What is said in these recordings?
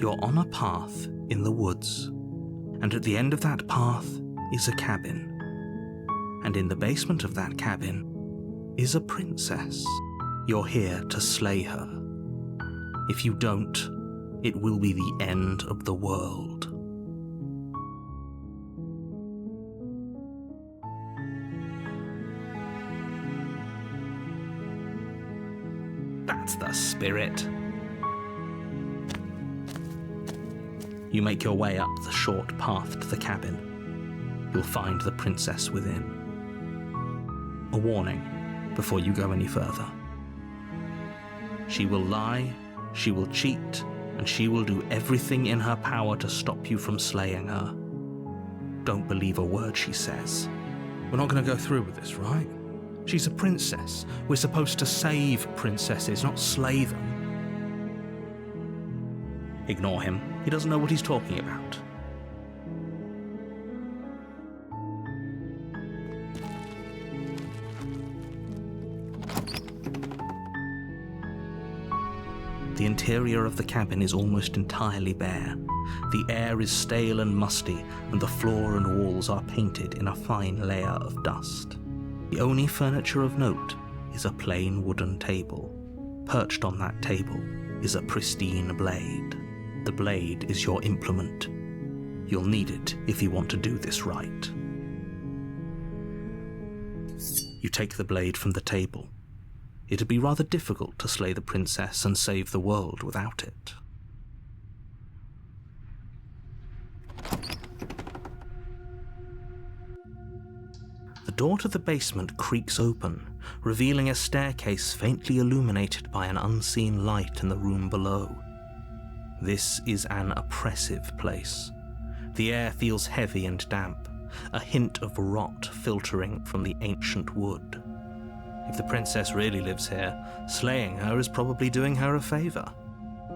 You're on a path in the woods, and at the end of that path is a cabin. And in the basement of that cabin is a princess. You're here to slay her. If you don't, it will be the end of the world. That's the spirit. You make your way up the short path to the cabin. You'll find the princess within. A warning before you go any further. She will lie, she will cheat, and she will do everything in her power to stop you from slaying her. Don't believe a word she says. We're not going to go through with this, right? She's a princess. We're supposed to save princesses, not slay them. Ignore him. He doesn't know what he's talking about. The interior of the cabin is almost entirely bare. The air is stale and musty, and the floor and walls are painted in a fine layer of dust. The only furniture of note is a plain wooden table. Perched on that table is a pristine blade. The blade is your implement. You'll need it if you want to do this right. You take the blade from the table. It'd be rather difficult to slay the princess and save the world without it. The door to the basement creaks open, revealing a staircase faintly illuminated by an unseen light in the room below. This is an oppressive place. The air feels heavy and damp, a hint of rot filtering from the ancient wood. If the princess really lives here, slaying her is probably doing her a favor.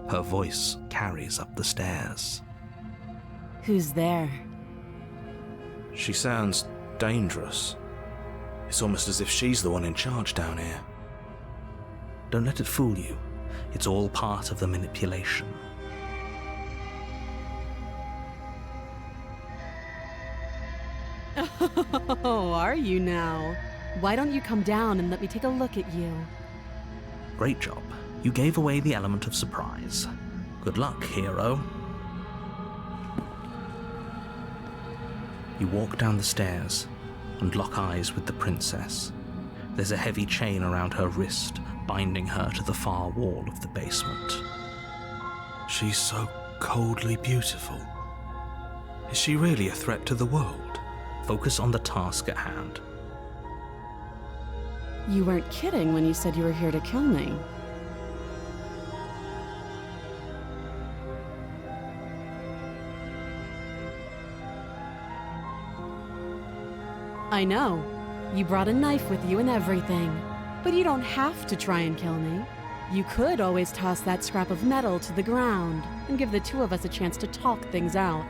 Her voice carries up the stairs. Who's there? She sounds dangerous. It's almost as if she's the one in charge down here. Don't let it fool you. It's all part of the manipulation. Oh, are you now? Why don't you come down and let me take a look at you? Great job. You gave away the element of surprise. Good luck, hero. You walk down the stairs and lock eyes with the princess. There's a heavy chain around her wrist, binding her to the far wall of the basement. She's so coldly beautiful. Is she really a threat to the world? Focus on the task at hand. You weren't kidding when you said you were here to kill me. I know. You brought a knife with you and everything. But you don't have to try and kill me. You could always toss that scrap of metal to the ground and give the two of us a chance to talk things out.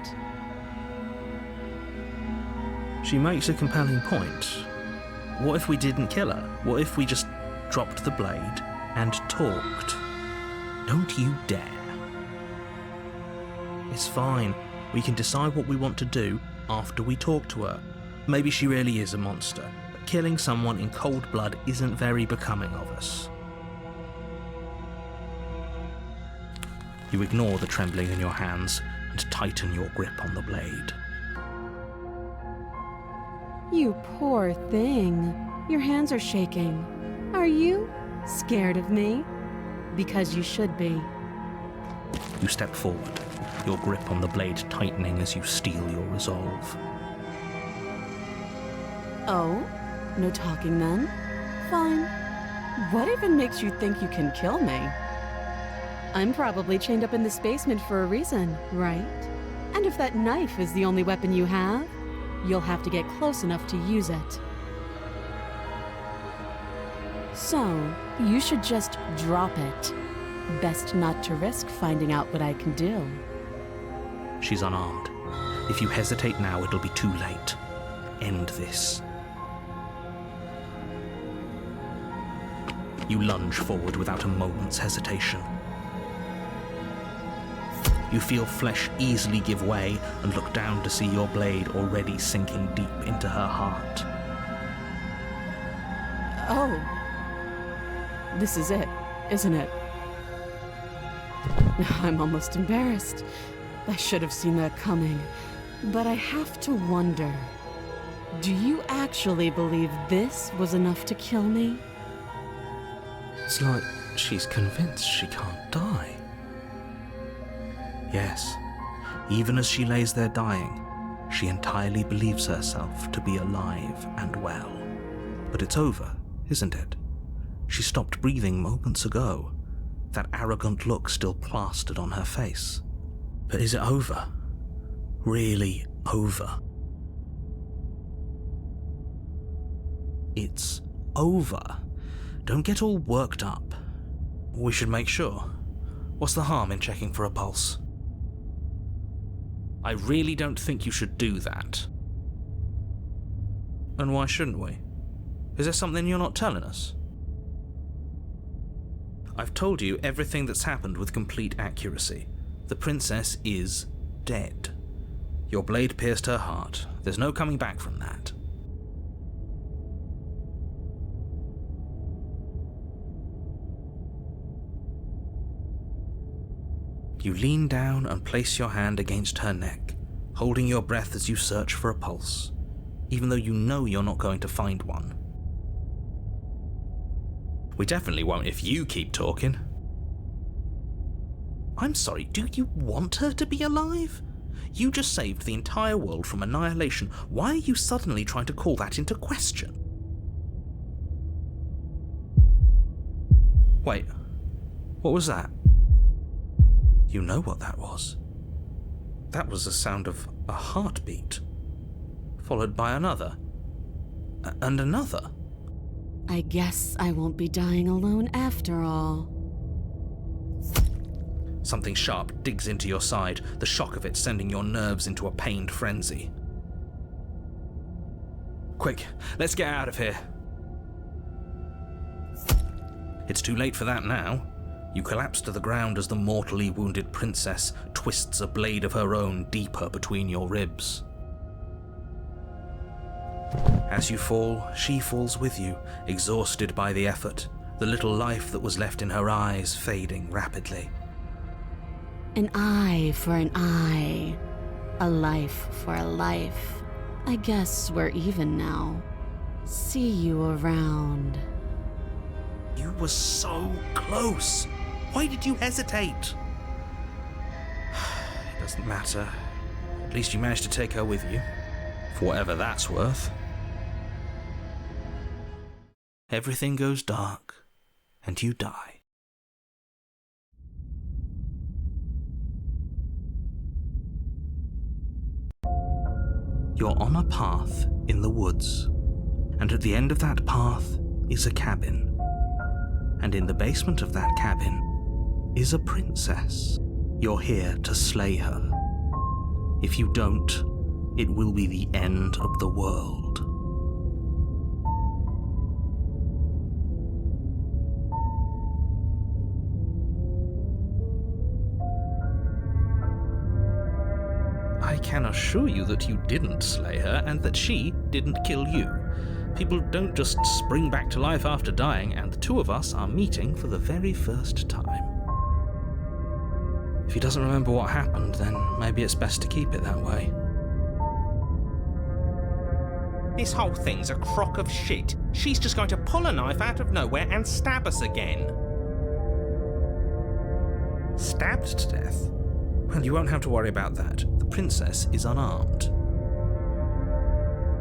She makes a compelling point. What if we didn't kill her? What if we just dropped the blade and talked? Don't you dare. It's fine. We can decide what we want to do after we talk to her. Maybe she really is a monster, but killing someone in cold blood isn't very becoming of us. You ignore the trembling in your hands and tighten your grip on the blade. You poor thing. Your hands are shaking. Are you scared of me? Because you should be. You step forward, your grip on the blade tightening as you steel your resolve. Oh? No talking then? Fine. What even makes you think you can kill me? I'm probably chained up in this basement for a reason, right? And if that knife is the only weapon you have, you'll have to get close enough to use it. So, you should just drop it. Best not to risk finding out what I can do. She's unarmed. If you hesitate now, it'll be too late. End this. You lunge forward without a moment's hesitation. You feel flesh easily give way and look down to see your blade already sinking deep into her heart. Oh. This is it, isn't it? I'm almost embarrassed. I should have seen that coming. But I have to wonder, do you actually believe this was enough to kill me? It's like she's convinced she can't die. Yes, even as she lays there dying, she entirely believes herself to be alive and well. But it's over, isn't it? She stopped breathing moments ago, that arrogant look still plastered on her face. But is it over? Really over? It's over. Don't get all worked up. We should make sure. What's the harm in checking for a pulse? I really don't think you should do that. And why shouldn't we? Is there something you're not telling us? I've told you everything that's happened with complete accuracy. The princess is dead. Your blade pierced her heart. There's no coming back from that. You lean down and place your hand against her neck, holding your breath as you search for a pulse, even though you know you're not going to find one. We definitely won't if you keep talking. I'm sorry, do you want her to be alive? You just saved the entire world from annihilation. Why are you suddenly trying to call that into question? Wait, what was that? You know what that was. That was the sound of a heartbeat, followed by another, and another. I guess I won't be dying alone after all. Something sharp digs into your side, the shock of it sending your nerves into a pained frenzy. Quick, let's get out of here. It's too late for that now. You collapse to the ground as the mortally wounded princess twists a blade of her own deeper between your ribs. As you fall, she falls with you, exhausted by the effort, the little life that was left in her eyes fading rapidly. An eye for an eye. A life for a life. I guess we're even now. See you around. You were so close. Why did you hesitate? It doesn't matter. At least you managed to take her with you. For whatever that's worth. Everything goes dark, and you die. You're on a path in the woods, and at the end of that path is a cabin. And in the basement of that cabin is a princess. You're here to slay her. If you don't, it will be the end of the world. I can assure you that you didn't slay her and that she didn't kill you. People don't just spring back to life after dying, and the two of us are meeting for the very first time. If he doesn't remember what happened, then maybe it's best to keep it that way. This whole thing's a crock of shit. She's just going to pull a knife out of nowhere and stab us again. Stabbed to death? Well, you won't have to worry about that. The princess is unarmed.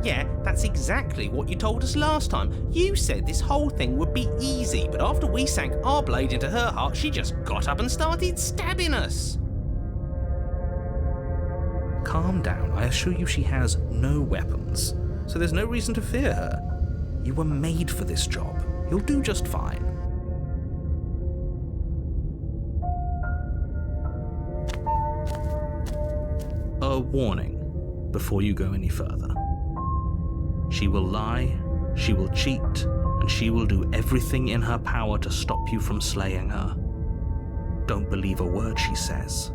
Yeah, that's exactly what you told us last time. You said this whole thing would be easy, but after we sank our blade into her heart, she just got up and started stabbing us. Calm down. I assure you she has no weapons, so there's no reason to fear her. You were made for this job. You'll do just fine. A warning before you go any further. She will lie, she will cheat, and she will do everything in her power to stop you from slaying her. Don't believe a word she says.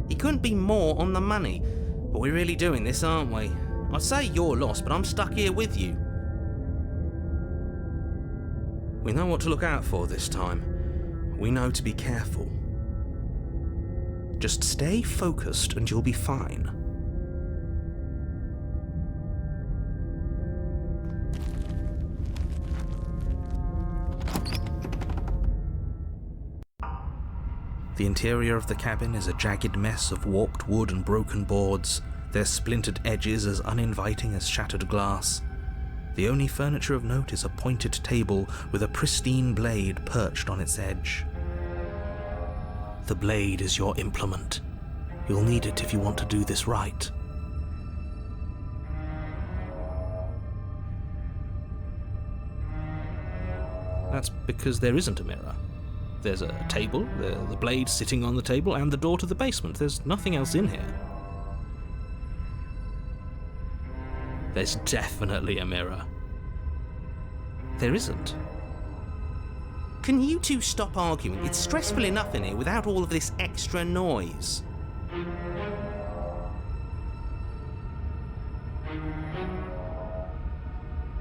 He couldn't be more on the money. But we're really doing this, aren't we? I'd say you're lost, but I'm stuck here with you. We know what to look out for this time. We know to be careful. Just stay focused and you'll be fine. The interior of the cabin is a jagged mess of warped wood and broken boards, their splintered edges as uninviting as shattered glass. The only furniture of note is a pointed table with a pristine blade perched on its edge. The blade is your implement. You'll need it if you want to do this right. That's because there isn't a mirror. There's a table, the blade sitting on the table, and the door to the basement. There's nothing else in here. There's definitely a mirror. There isn't. Can you two stop arguing? It's stressful enough in here without all of this extra noise.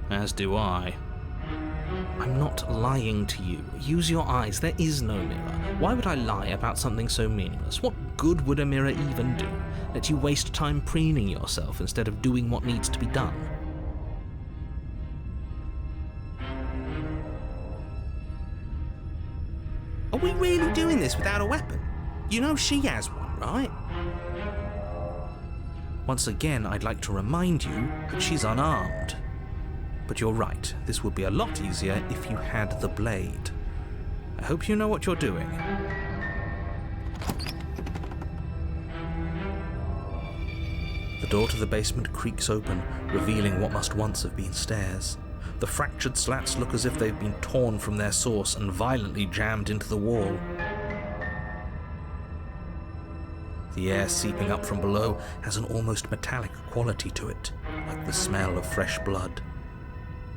As do I. I'm not lying to you. Use your eyes. There is no mirror. Why would I lie about something so meaningless? What good would a mirror even do? Let you waste time preening yourself instead of doing what needs to be done. Are we really doing this without a weapon? You know she has one, right? Once again, I'd like to remind you that she's unarmed. But you're right, this would be a lot easier if you had the blade. I hope you know what you're doing. The door to the basement creaks open, revealing what must once have been stairs. The fractured slats look as if they've been torn from their source and violently jammed into the wall. The air seeping up from below has an almost metallic quality to it, like the smell of fresh blood.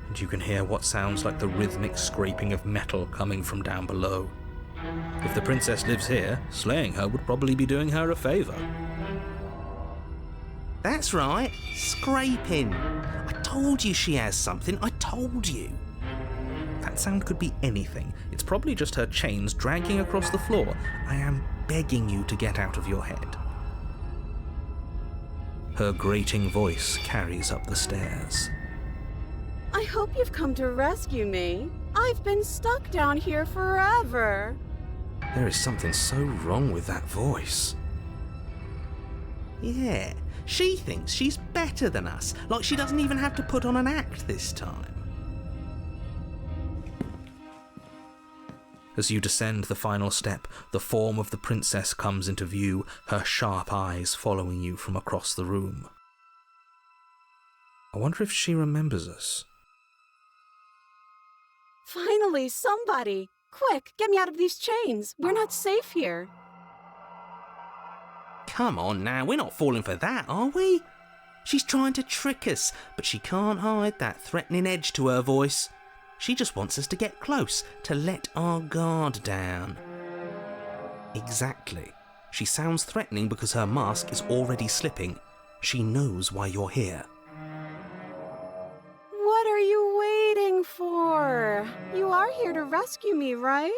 And you can hear what sounds like the rhythmic scraping of metal coming from down below. If the princess lives here, slaying her would probably be doing her a favor. That's right, scraping. I told you she has something, I told you. That sound could be anything. It's probably just her chains dragging across the floor. I am begging you to get out of your head. Her grating voice carries up the stairs. I hope you've come to rescue me. I've been stuck down here forever. There is something so wrong with that voice. Yeah, she thinks she's better than us, like she doesn't even have to put on an act this time. As you descend the final step, the form of the princess comes into view, her sharp eyes following you from across the room. I wonder if she remembers us. Finally, somebody! Quick, get me out of these chains. We're not safe here. Come on now, we're not falling for that, are we? She's trying to trick us, but she can't hide that threatening edge to her voice. She just wants us to get close, to let our guard down. Exactly. She sounds threatening because her mask is already slipping. She knows why you're here. What are you waiting for? You are here to rescue me, right?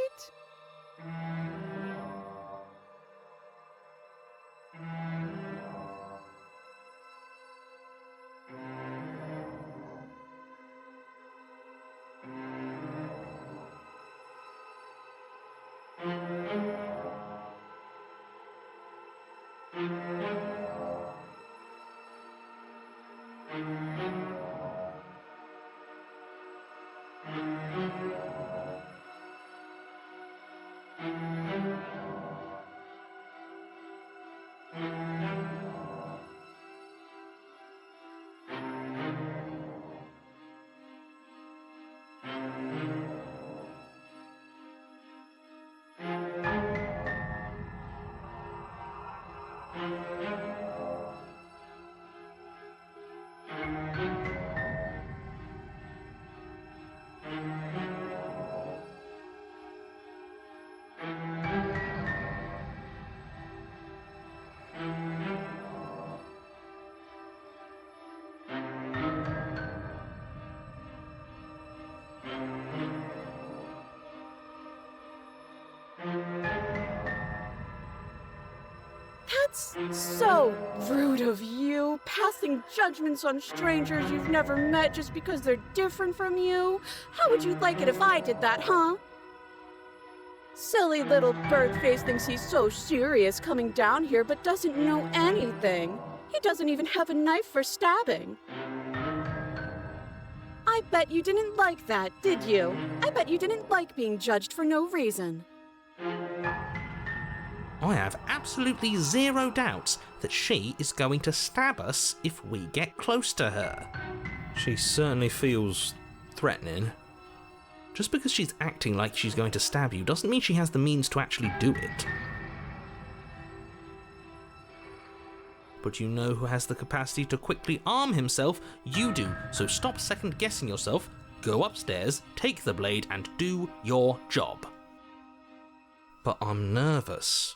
That's so rude of you, passing judgments on strangers you've never met just because they're different from you. How would you like it if I did that, huh? Silly little bird face thinks he's so serious coming down here but doesn't know anything. He doesn't even have a knife for stabbing. I bet you didn't like that, did you? I bet you didn't like being judged for no reason. I have absolutely zero doubts that she is going to stab us if we get close to her. She certainly feels threatening. Just because she's acting like she's going to stab you doesn't mean she has the means to actually do it. But you know who has the capacity to quickly arm himself? You do, so stop second-guessing yourself, go upstairs, take the blade, and do your job. But I'm nervous.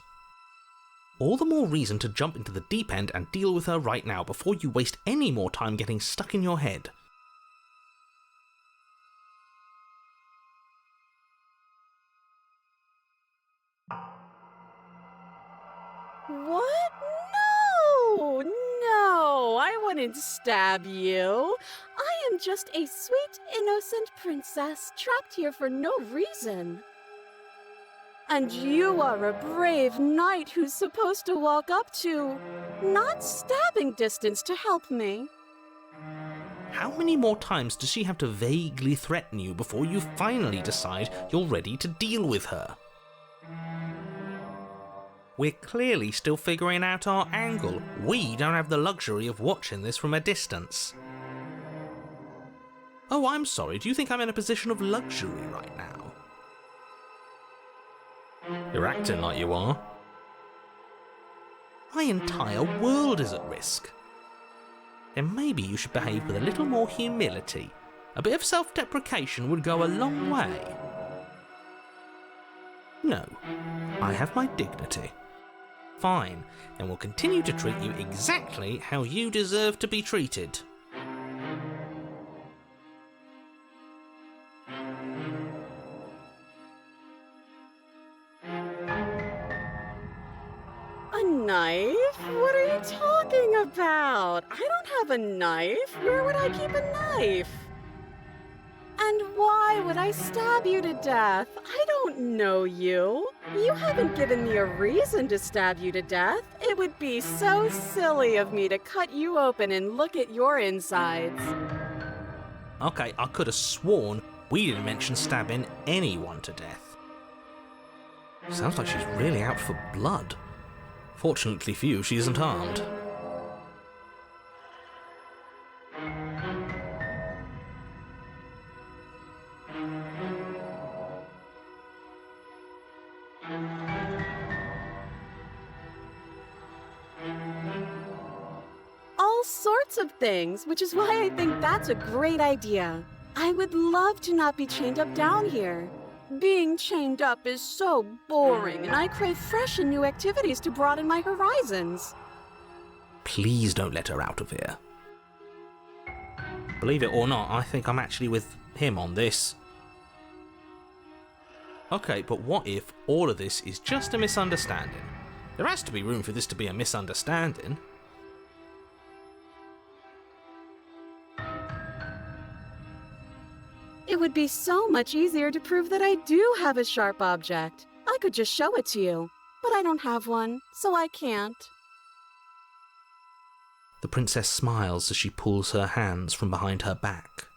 All the more reason to jump into the deep end and deal with her right now before you waste any more time getting stuck in your head. What? No, I wouldn't stab you. I am just a sweet, innocent princess trapped here for no reason. And you are a brave knight who's supposed to walk up to not stabbing distance to help me. How many more times does she have to vaguely threaten you before you finally decide you're ready to deal with her? We're clearly still figuring out our angle. We don't have the luxury of watching this from a distance. Oh, I'm sorry, do you think I'm in a position of luxury right now? You're acting like you are. My entire world is at risk. Then maybe you should behave with a little more humility. A bit of self-deprecation would go a long way. No, I have my dignity. Fine, then we'll continue to treat you exactly how you deserve to be treated. A knife? What are you talking about? I don't have a knife. Where would I keep a knife? And why would I stab you to death? I don't know you. You haven't given me a reason to stab you to death. It would be so silly of me to cut you open and look at your insides. Okay, I could have sworn we didn't mention stabbing anyone to death. Sounds like she's really out for blood. Fortunately for you, she isn't armed. All sorts of things, which is why I think that's a great idea. I would love to not be chained up down here. Being chained up is so boring, and I crave fresh and new activities to broaden my horizons. Please don't let her out of here. Believe it or not, I think I'm actually with him on this. Okay, but what if all of this is just a misunderstanding? There has to be room for this to be a misunderstanding. It would be so much easier to prove that I do have a sharp object. I could just show it to you, but I don't have one, so I can't. The princess smiles as she pulls her hands from behind her back.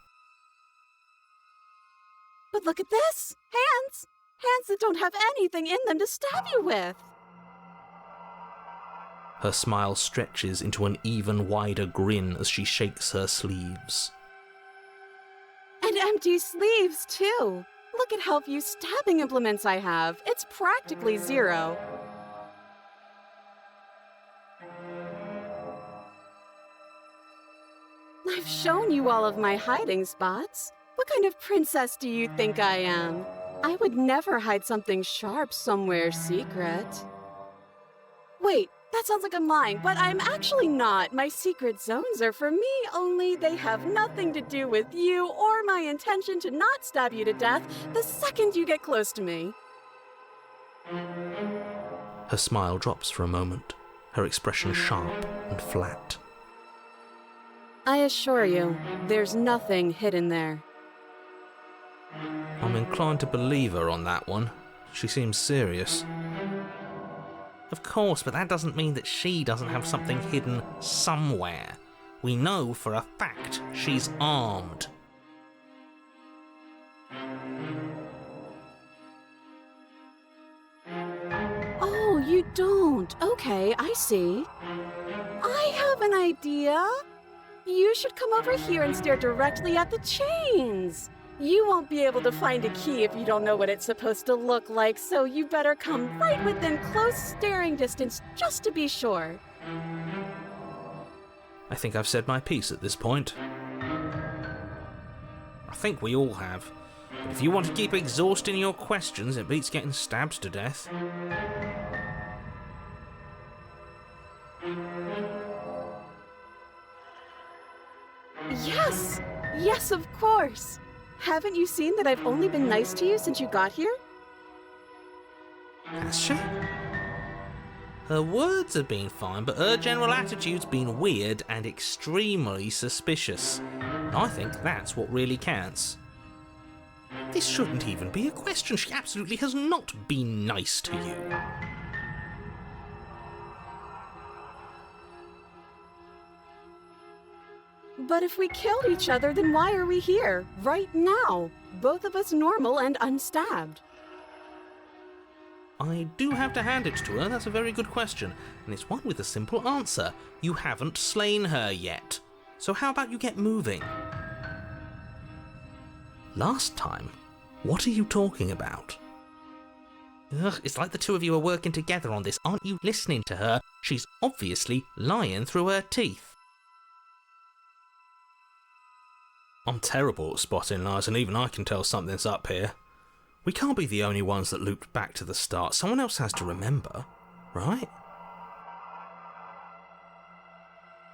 But look at this! Hands! Hands that don't have anything in them to stab you with! Her smile stretches into an even wider grin as she shakes her sleeves. And empty sleeves, too! Look at how few stabbing implements I have. It's practically zero. I've shown you all of my hiding spots. What kind of princess do you think I am? I would never hide something sharp somewhere secret. Wait, that sounds like I'm lying, but I'm actually not. My secret zones are for me, only they have nothing to do with you or my intention to not stab you to death the second you get close to me. Her smile drops for a moment, her expression sharp and flat. I assure you, there's nothing hidden there. I'm inclined to believe her on that one. She seems serious. Of course, but that doesn't mean that she doesn't have something hidden somewhere. We know for a fact she's armed. Oh, you don't. Okay, I see. I have an idea. You should come over here and stare directly at the chains. You won't be able to find a key if you don't know what it's supposed to look like, so you better come right within close staring distance just to be sure. I think I've said my piece at this point. I think we all have. But if you want to keep exhausting your questions, it beats getting stabbed to death. Yes! Yes, of course! Haven't you seen that I've only been nice to you since you got here? Has she? Her words have been fine, but her general attitude's been weird and extremely suspicious. And I think that's what really counts. This shouldn't even be a question. She absolutely has not been nice to you. But if we killed each other, then why are we here, right now? Both of us normal and unstabbed. I do have to hand it to her, that's a very good question, and it's one with a simple answer. You haven't slain her yet. So how about you get moving? Last time? What are you talking about? Ugh, it's like the two of you are working together on this. Aren't you listening to her? She's obviously lying through her teeth. I'm terrible at spotting lies, and even I can tell something's up here. We can't be the only ones that looped back to the start. Someone else has to remember, right?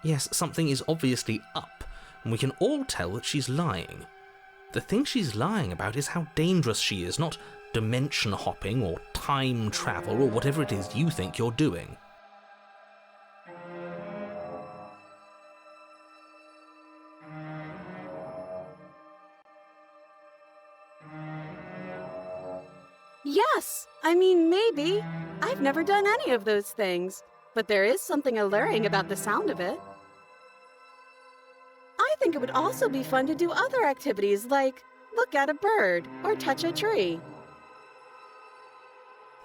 Yes, something is obviously up, and we can all tell that she's lying. The thing she's lying about is how dangerous she is, not dimension hopping or time travel or whatever it is you think you're doing. Yes! I mean, maybe. I've never done any of those things, but there is something alluring about the sound of it. I think it would also be fun to do other activities like look at a bird or touch a tree.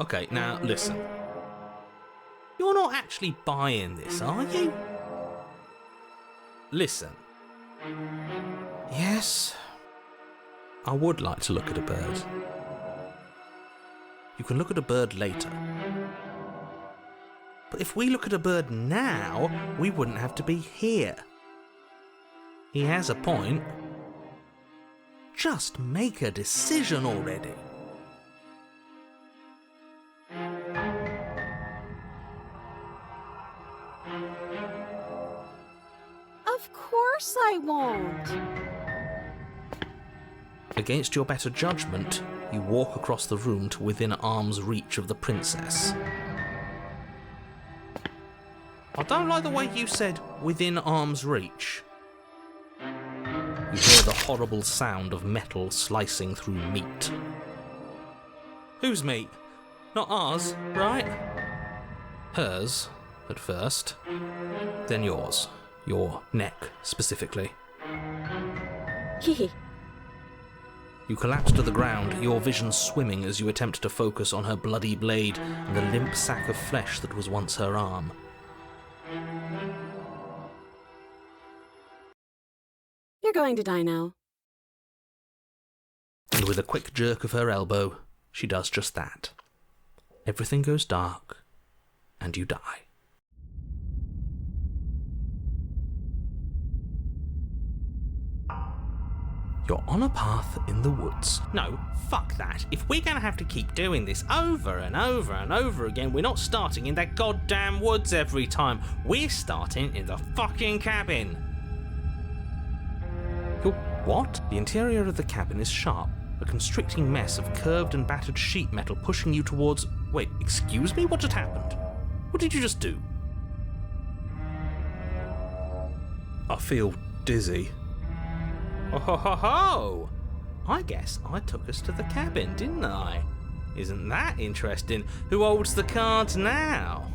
Okay, now listen. You're not actually buying this, are you? Listen. Yes, I would like to look at a bird. You can look at a bird later. But if we look at a bird now, we wouldn't have to be here. He has a point. Just make a decision already. Of course I won't. Against your better judgment, you walk across the room to within arm's reach of the princess. I don't like the way you said within arm's reach. You hear the horrible sound of metal slicing through meat. Whose meat? Not ours, right? Hers, at first. Then yours. Your neck, specifically. Hehe. You collapse to the ground, your vision swimming as you attempt to focus on her bloody blade and the limp sack of flesh that was once her arm. You're going to die now. And with a quick jerk of her elbow, she does just that. Everything goes dark, and you die. You're on a path in the woods. No, fuck that. If we're gonna have to keep doing this over and over and over again, we're not starting in that goddamn woods every time. We're starting in the fucking cabin. You're what? The interior of the cabin is sharp, a constricting mess of curved and battered sheet metal pushing you towards... Wait, excuse me? What just happened? What did you just do? I feel dizzy. Oh ho ho ho! I guess I took us to the cabin, didn't I? Isn't that interesting? Who holds the cards now?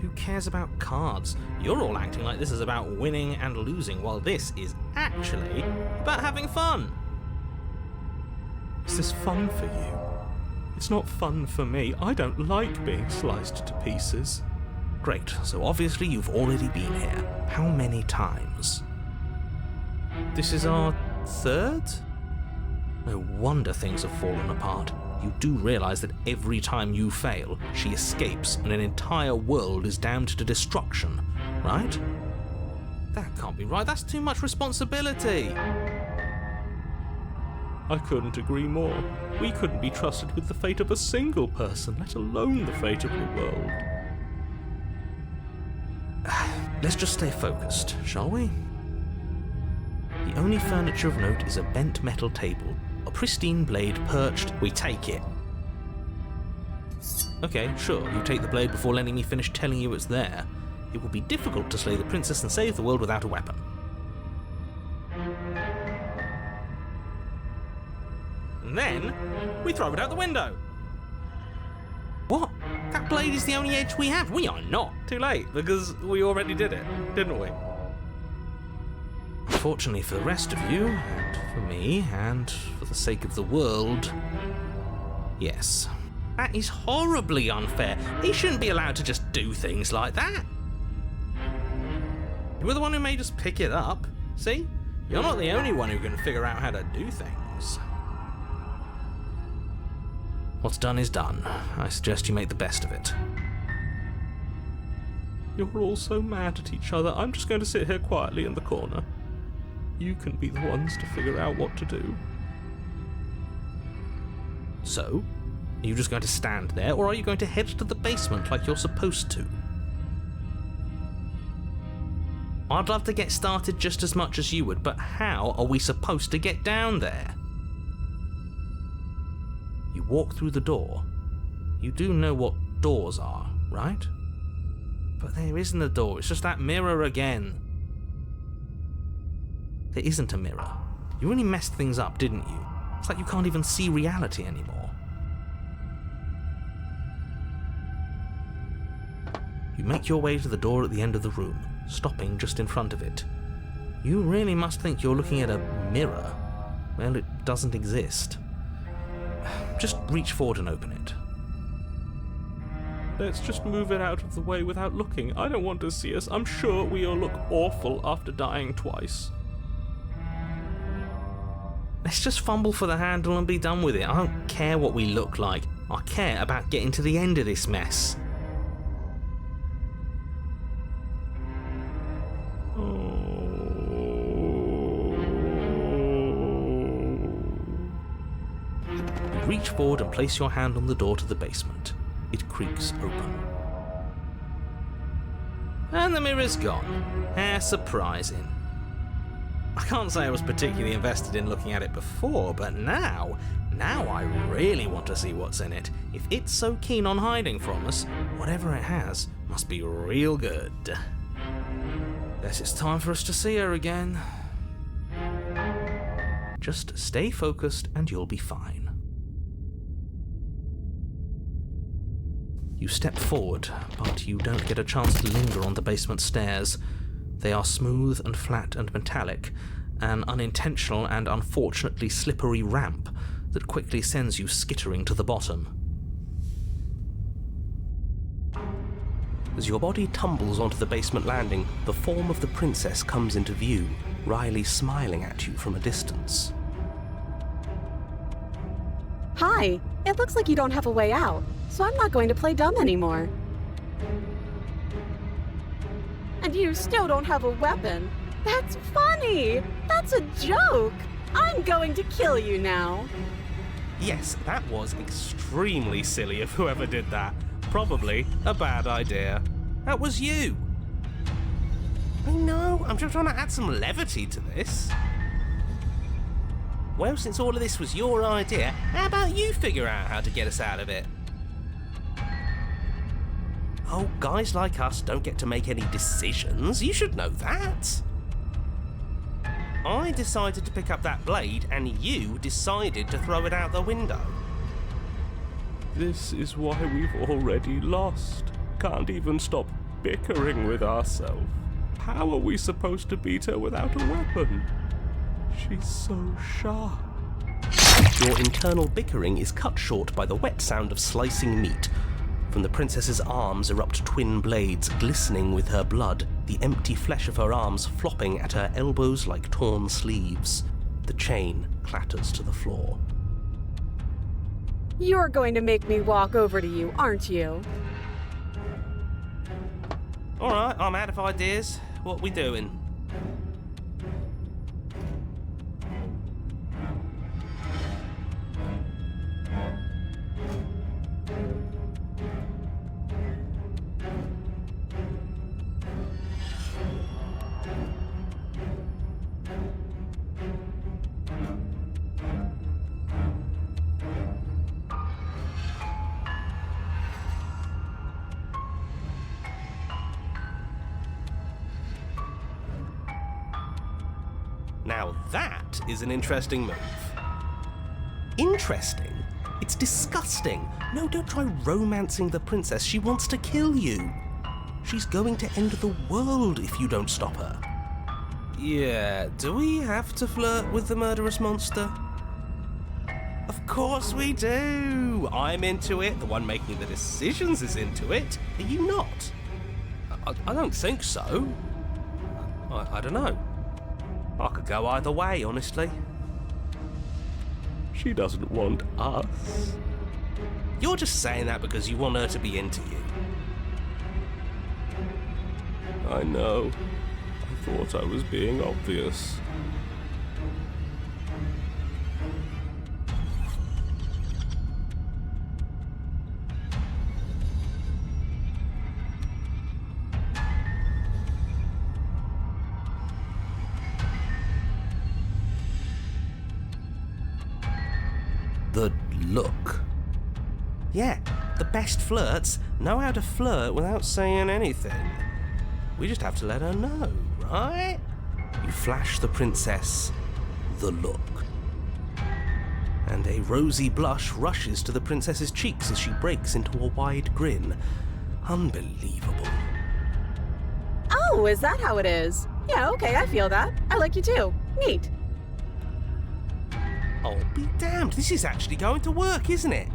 Who cares about cards? You're all acting like this is about winning and losing, while this is actually about having fun. Is this fun for you? It's not fun for me. I don't like being sliced to pieces. Great, so obviously you've already been here. How many times? This is our third? No wonder things have fallen apart. You do realise that every time you fail, she escapes and an entire world is damned to destruction, right? That can't be right, that's too much responsibility! I couldn't agree more. We couldn't be trusted with the fate of a single person, let alone the fate of the world. Let's just stay focused, shall we? The only furniture of note is a bent metal table. A pristine blade perched. We take it. Okay, sure, you take the blade before letting me finish telling you it's there. It would be difficult to slay the princess and save the world without a weapon. And then, we throw it out the window. What? That blade is the only edge we have. We are not. Too late, because we already did it, didn't we? Fortunately for the rest of you, and for me, and for the sake of the world, yes. That is horribly unfair. He shouldn't be allowed to just do things like that. You were the one who made us pick it up. See? You're not the only one who can figure out how to do things. What's done is done. I suggest you make the best of it. You're all so mad at each other. I'm just going to sit here quietly in the corner. You can be the ones to figure out what to do. So? Are you just going to stand there, or are you going to head to the basement like you're supposed to? I'd love to get started just as much as you would, but how are we supposed to get down there? You walk through the door. You do know what doors are, right? But there isn't a door, it's just that mirror again. There isn't a mirror. You really messed things up, didn't you? It's like you can't even see reality anymore. You make your way to the door at the end of the room, stopping just in front of it. You really must think you're looking at a mirror. Well, it doesn't exist. Just reach forward and open it. Let's just move it out of the way without looking. I don't want to see us. I'm sure we all look awful after dying twice. Let's just fumble for the handle and be done with it. I don't care what we look like. I care about getting to the end of this mess. Reach forward and place your hand on the door to the basement. It creaks open. And the mirror's gone. How surprising. I can't say I was particularly invested in looking at it before, but now I really want to see what's in it. If it's so keen on hiding from us, whatever it has must be real good. Guess it's time for us to see her again. Just stay focused and you'll be fine. You step forward, but you don't get a chance to linger on the basement stairs. They are smooth and flat and metallic, an unintentional and unfortunately slippery ramp that quickly sends you skittering to the bottom. As your body tumbles onto the basement landing, the form of the princess comes into view, wryly smiling at you from a distance. Hi, it looks like you don't have a way out, so I'm not going to play dumb anymore. And you still don't have a weapon. That's funny! That's a joke! I'm going to kill you now. Yes, that was extremely silly of whoever did that. Probably a bad idea. That was you. I know, I'm just trying to add some levity to this. Well, since all of this was your idea, how about you figure out how to get us out of it? Oh, guys like us don't get to make any decisions. You should know that. I decided to pick up that blade, and you decided to throw it out the window. This is why we've already lost. Can't even stop bickering with ourselves. How are we supposed to beat her without a weapon? She's so sharp. Your internal bickering is cut short by the wet sound of slicing meat. From the princess's arms erupt twin blades, glistening with her blood, the empty flesh of her arms flopping at her elbows like torn sleeves. The chain clatters to the floor. You're going to make me walk over to you, aren't you? Alright, I'm out of ideas. What are we doing? Now that is an interesting move. Interesting? It's disgusting. No, don't try romancing the princess. She wants to kill you. She's going to end the world if you don't stop her. Yeah, do we have to flirt with the murderous monster? Of course we do. I'm into it. The one making the decisions is into it. Are you not? I don't think so. I don't know. I could go either way, honestly. She doesn't want us. You're just saying that because you want her to be into you. I know. I thought I was being obvious. The look. Yeah, the best flirts know how to flirt without saying anything. We just have to let her know, right? You flash the princess the look. And a rosy blush rushes to the princess's cheeks as she breaks into a wide grin. Unbelievable. Oh, is that how it is? Yeah, okay, I feel that. I like you too. Neat. Oh, be damned, this is actually going to work, isn't it?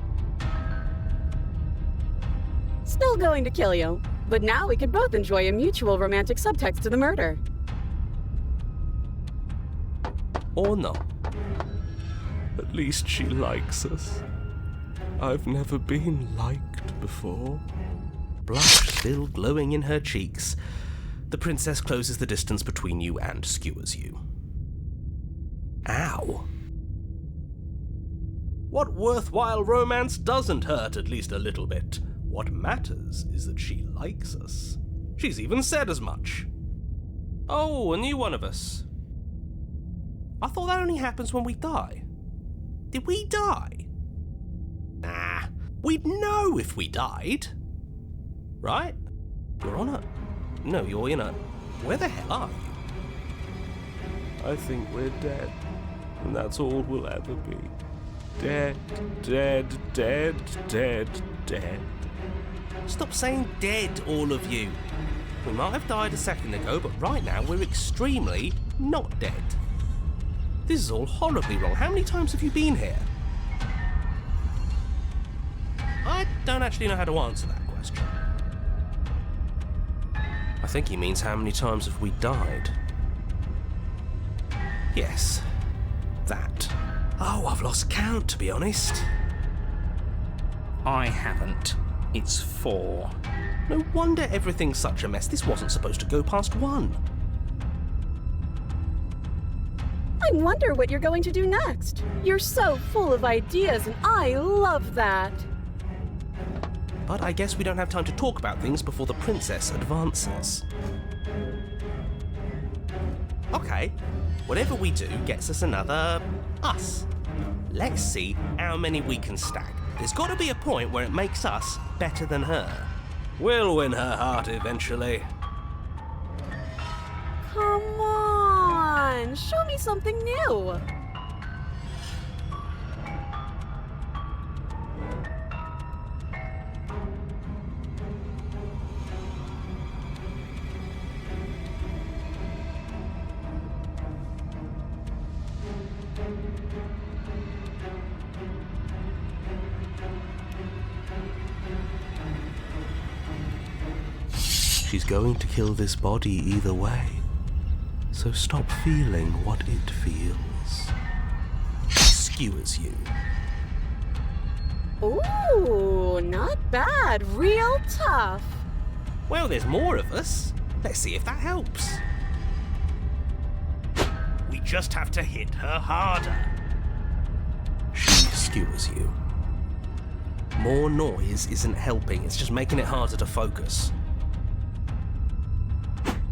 Still going to kill you, but now we could both enjoy a mutual romantic subtext to the murder. Or not. At least she likes us. I've never been liked before. Blush still glowing in her cheeks, the princess closes the distance between you and skewers you. Ow. What worthwhile romance doesn't hurt at least a little bit? What matters is that she likes us. She's even said as much. Oh, a new one of us. I thought that only happens when we die. Did we die? Nah, we'd know if we died. Right? You're on a... No, you're in a... Where the hell are you? I think we're dead, and that's all we'll ever be. Dead, dead, dead, dead, dead. Stop saying dead, all of you. We might have died a second ago, but right now we're extremely not dead. This is all horribly wrong. How many times have you been here? I don't actually know how to answer that question. I think he means how many times have we died? Yes, that. Oh, I've lost count, to be honest. I haven't. It's 4. No wonder everything's such a mess. This wasn't supposed to go past 1. I wonder what you're going to do next. You're so full of ideas, and I love that. But I guess we don't have time to talk about things before the princess advances. Okay, whatever we do gets us another Us. Let's see how many we can stack. There's got to be a point where it makes us better than her. We'll win her heart eventually. Come on, show me something new. She's going to kill this body either way. So stop feeling what it feels. She skewers you. Ooh, not bad. Real tough. Well, there's more of us. Let's see if that helps. We just have to hit her harder. She skewers you. More noise isn't helping, it's just making it harder to focus.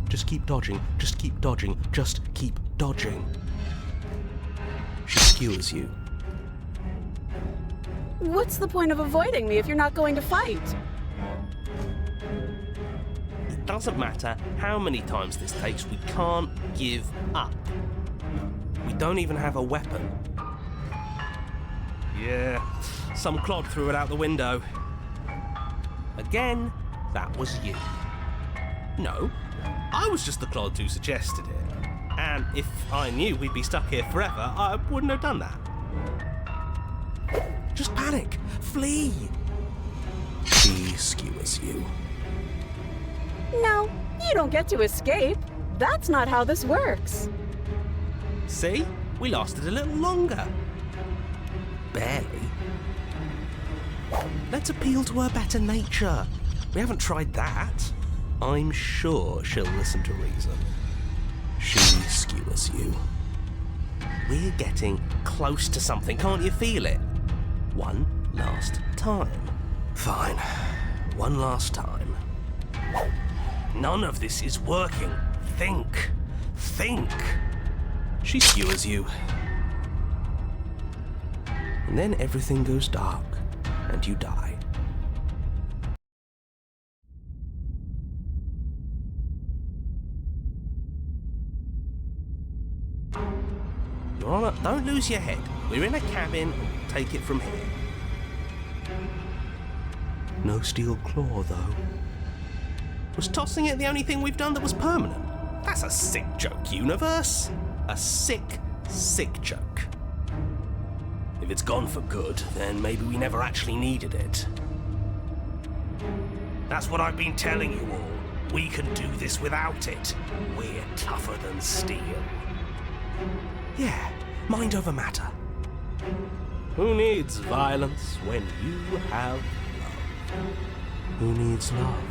Just keep dodging, just keep dodging, just keep dodging. She skewers you. What's the point of avoiding me if you're not going to fight? It doesn't matter how many times this takes, we can't give up. We don't even have a weapon. Yeah, some clod threw it out the window. Again, that was you. No, I was just the clod who suggested it. And if I knew we'd be stuck here forever, I wouldn't have done that. Just panic. Flee. She skewers you. No, you don't get to escape. That's not how this works. See? We lasted a little longer. Barely. Let's appeal to her better nature. We haven't tried that. I'm sure she'll listen to reason. She skewers you. We're getting close to something, can't you feel it? One last time. Fine. One last time. None of this is working. Think. Think. She skewers you. And then everything goes dark, and you die. Your Honor, don't lose your head. We're in a cabin, take it from here. No steel claw, though. Was tossing it the only thing we've done that was permanent? That's a sick joke, universe. A sick, sick joke. If it's gone for good, then maybe we never actually needed it. That's what I've been telling you all. We can do this without it. We're tougher than steel. Yeah, mind over matter. Who needs violence when you have love? Who needs love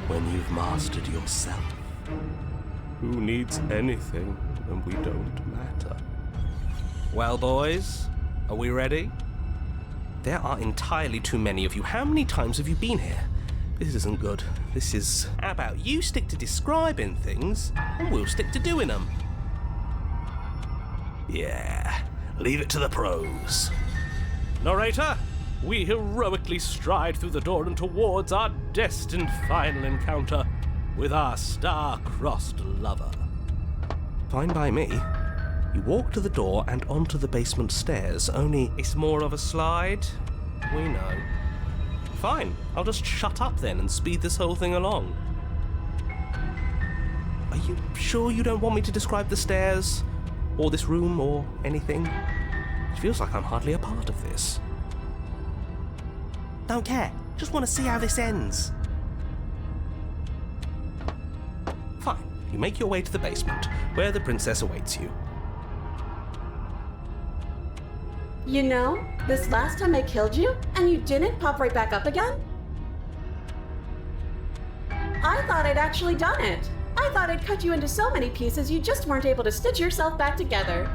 when you've mastered yourself? Who needs anything when we don't matter? Well, boys, are we ready? There are entirely too many of you. How many times have you been here? This isn't good. This is... How about you stick to describing things, and we'll stick to doing them? Yeah, leave it to the pros. Narrator, we heroically stride through the door and towards our destined final encounter with our star-crossed lover. Fine by me. You walk to the door and onto the basement stairs, only it's more of a slide. We know. Fine, I'll just shut up then and speed this whole thing along. Are you sure you don't want me to describe the stairs? Or this room, or anything? It feels like I'm hardly a part of this. Don't care. Just want to see how this ends. Fine. You make your way to the basement, where the princess awaits you. You know, this last time I killed you, and you didn't pop right back up again? I thought I'd actually done it. I thought I'd cut you into so many pieces you just weren't able to stitch yourself back together.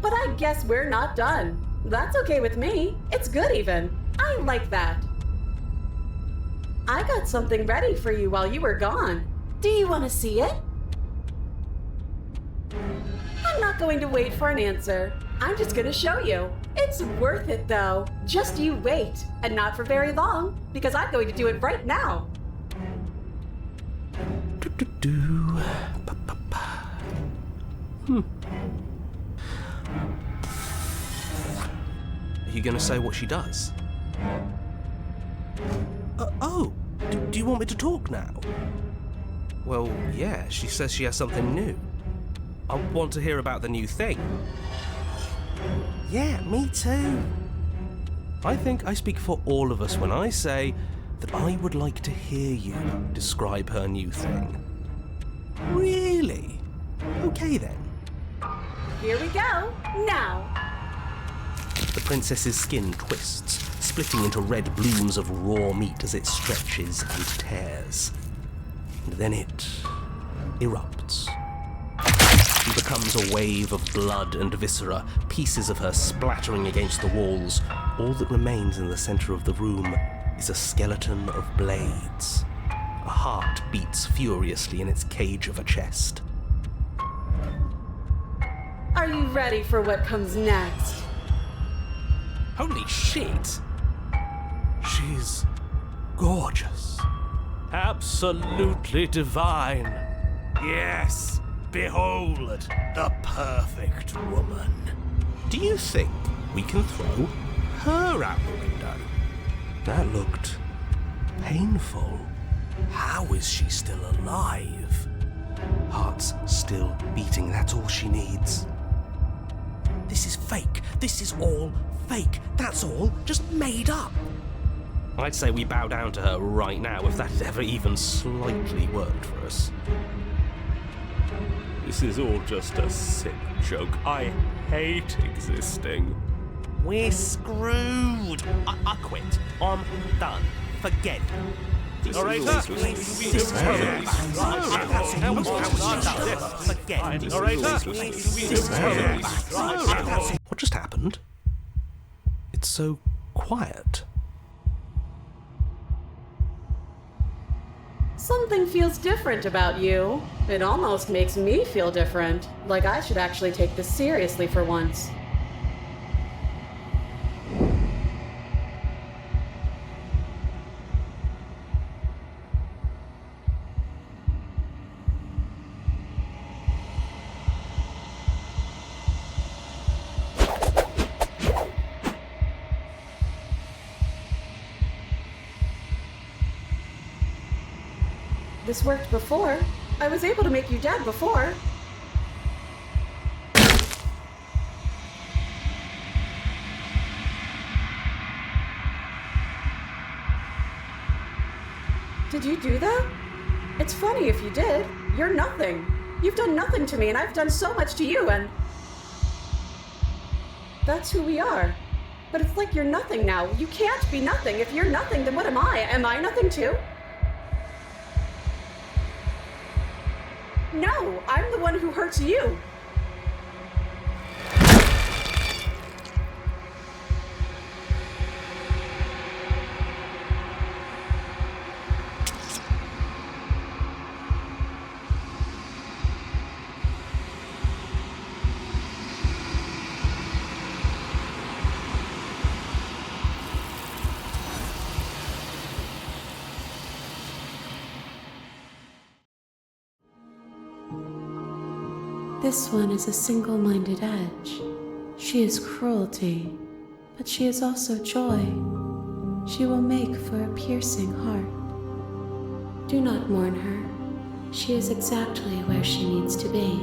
But I guess we're not done. That's okay with me. It's good even. I like that. I got something ready for you while you were gone. Do you want to see it? not going to wait for an answer. I'm just going to show you. It's worth it, though. Just you wait. And not for very long, because I'm going to do it right now. Are you going to say what she does? Do you want me to talk now? Well, yeah, she says she has something new. I want to hear about the new thing. Yeah, me too. I think I speak for all of us when I say that I would like to hear you describe her new thing. Really? Okay then. Here we go. Now. The princess's skin twists, splitting into red blooms of raw meat as it stretches and tears. And then it erupts. She becomes a wave of blood and viscera, pieces of her splattering against the walls. All that remains in the center of the room is a skeleton of blades. A heart beats furiously in its cage of a chest. Are you ready for what comes next? Holy shit! She's gorgeous. Absolutely divine. Yes, behold, the perfect woman. Do you think we can throw her out the window? That looked painful. How is she still alive? Heart's still beating, that's all she needs. This is fake. This is all fake. That's all just made up. I'd say we bow down to her right now if that had ever even slightly worked for us. This is all just a sick joke. I hate existing. We're screwed. I quit. I'm done. Forget it. All right, What just happened? It's so quiet. Something feels different about you. It almost makes me feel different. Like I should actually take this seriously for once. This worked before. I was able to make you dead before. Did you do that? It's funny if you did. You're nothing. You've done nothing to me, and I've done so much to you, and... that's who we are. But it's like you're nothing now. You can't be nothing. If you're nothing, then what am I? Am I nothing too? No, I'm the one who hurts you. This one is a single-minded edge. She is cruelty, but she is also joy. She will make for a piercing heart. Do not mourn her. She is exactly where she needs to be.